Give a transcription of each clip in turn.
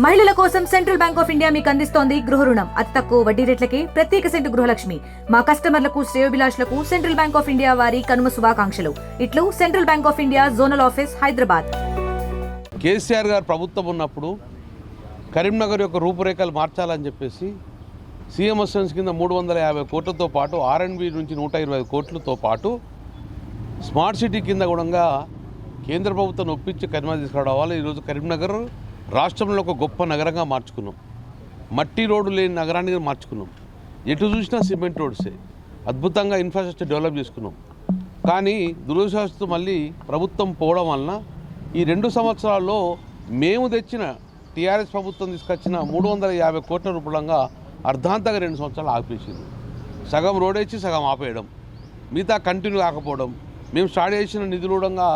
మహిళల కోసం central bank of India మీకు అందిస్తోంది గృహ రుణం. అతి తక్కువ వడ్డీ రేట్లకి ప్రత్యేక సెంటు గృహలక్ష్మి. మా కస్టమర్లకు శ్రేయోభిలాషులకు సెంట్రల్ బ్యాంక్ ఆఫ్ ఇండియా వారి కనుమ శుభాకాంక్షలు. ఇట్లు central bank of India zonal office Hyderabad. KCR గారు ప్రభుత్వం ఉన్నప్పుడు కరీంనగర్ యొక్క రూపురేఖలు మార్చాలని చెప్పేసి సీఎం అసిస్టెన్స్ కింద 350 కోట్లతో పాటు R&B నుంచి 125 కోట్లతో పాటు స్మార్ట్ సిటీ కింద కూడా కేంద్ర ప్రభుత్వం ఒప్పించి కరీంనగర్ తీసుకురావడం వల్ల ఈరోజు కరీంనగర్ రాష్ట్రంలో ఒక గొప్ప నగరంగా మార్చుకున్నాం. మట్టి రోడ్డు లేని నగరాన్ని మార్చుకున్నాం. ఎటు చూసినా సిమెంట్ రోడ్సే. అద్భుతంగా ఇన్ఫ్రాస్ట్రక్చర్ డెవలప్ చేసుకున్నాం. కానీ దురదృష్టవశాత్తు మళ్ళీ ప్రభుత్వం పోవడం వలన ఈ 2 సంవత్సరాల్లో మేము తెచ్చిన టీఆర్ఎస్ ప్రభుత్వం తీసుకొచ్చిన 350 కోట్ల రూపాయలంగా అర్ధాంతగా 2 సంవత్సరాలు ఆపేసింది. సగం రోడ్ వేసి సగం ఆపేయడం, మిగతా కంటిన్యూ కాకపోవడం, మేము స్టార్ట్ చేసిన నిధులుడంగా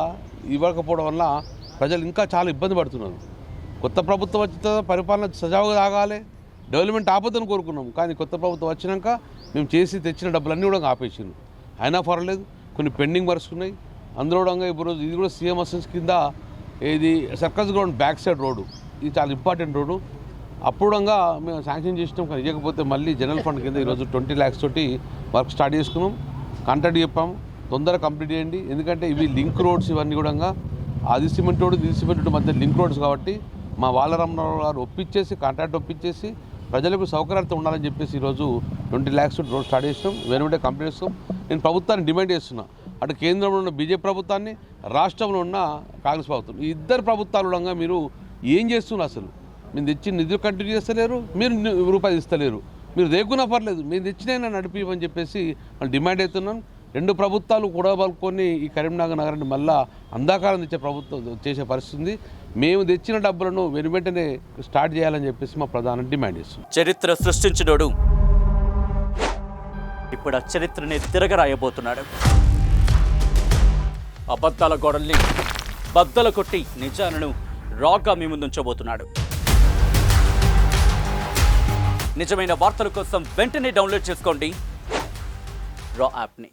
ఇవ్వకపోవడం వల్ల ప్రజలు ఇంకా చాలా ఇబ్బంది పడుతున్నారు. కొత్త ప్రభుత్వం వచ్చిన పరిపాలన సజావుగా సాగాలి, డెవలప్మెంట్ ఆపదని కోరుకున్నాం. కానీ కొత్త ప్రభుత్వం వచ్చినాక మేము చేసి తెచ్చిన డబ్బులన్నీ కూడా ఆపేసింది. అయినా పర్వాలేదు, కొన్ని పెండింగ్ వర్క్స్ ఉన్నాయి. అందులో కూడా ఇప్పుడు ఇది కూడా సీఎం అసిస్టెన్స్ కింద ఇది circus ground back side road, ఇది చాలా ఇంపార్టెంట్ రోడ్డు. అప్పుడుగా మేము శాంక్షన్ చేసినాం. కానీ ఇవ్వకపోతే మళ్ళీ జనరల్ ఫండ్ కింద ఈరోజు 20 lakhs తోటి వర్క్ స్టార్ట్ చేసుకున్నాం. కాంట్రాక్ట్ చెప్పాము, తొందరగా కంప్లీట్ చేయండి. ఎందుకంటే ఇవి లింక్ రోడ్స్, ఇవన్నీ కూడా అది సిమెంట్ రోడ్ ఇది సిమెంట్ రోడ్ మధ్య లింక్ రోడ్స్ కాబట్టి మా బాలరామరావు గారు ఒప్పించేసి కాంట్రాక్ట్ ఒప్పించేసి ప్రజలకు సౌకర్యార్థం ఉండాలని చెప్పేసి ఈరోజు 20 lakhs రోడ్ స్టార్ట్ చేసినాం. వెనువెంటనే కంప్లీట్ చేస్తాం. నేను ప్రభుత్వాన్ని డిమాండ్ చేస్తున్నా, అటు కేంద్రంలో ఉన్న బీజేపీ ప్రభుత్వాన్ని, రాష్ట్రంలో ఉన్న కాంగ్రెస్ ప్రభుత్వం, ఈ ఇద్దరు ప్రభుత్వాలుగా మీరు ఏం చేస్తున్నారు? అసలు మీరు తెచ్చిన నిధులు కంటిన్యూ చేస్తలేరు, మీరు రూపాయలు ఇస్తలేరు. మీరు రేకున్నా పర్లేదు, మీరు తెచ్చినైనా నడిపివని చెప్పేసి మనం డిమాండ్ అవుతున్నాం. 2 ప్రభుత్వాలు కూడా పలుకొని ఈ కరీంనగర్ నగరాన్ని మళ్ళా అంధకారం తెచ్చే ప్రభుత్వం చేసే పరిస్థితి. మేము తెచ్చిన డబ్బులను వెనువెంటనే స్టార్ట్ చేయాలని చెప్పేసి మా ప్రధాన డిమాండ్ చేస్తున్నాం. చరిత్ర సృష్టించినోడు ఇప్పుడు ఆ చరిత్రని తిరగరాయబోతున్నాడు. అబద్ధాల గోడల్ని బద్దలు కొట్టి నిజాలను రాగా మీ ముందుంచబోతున్నాడు. నిజమైన వార్తల కోసం వెంటనే డౌన్లోడ్ చేసుకోండి రా యాప్ని.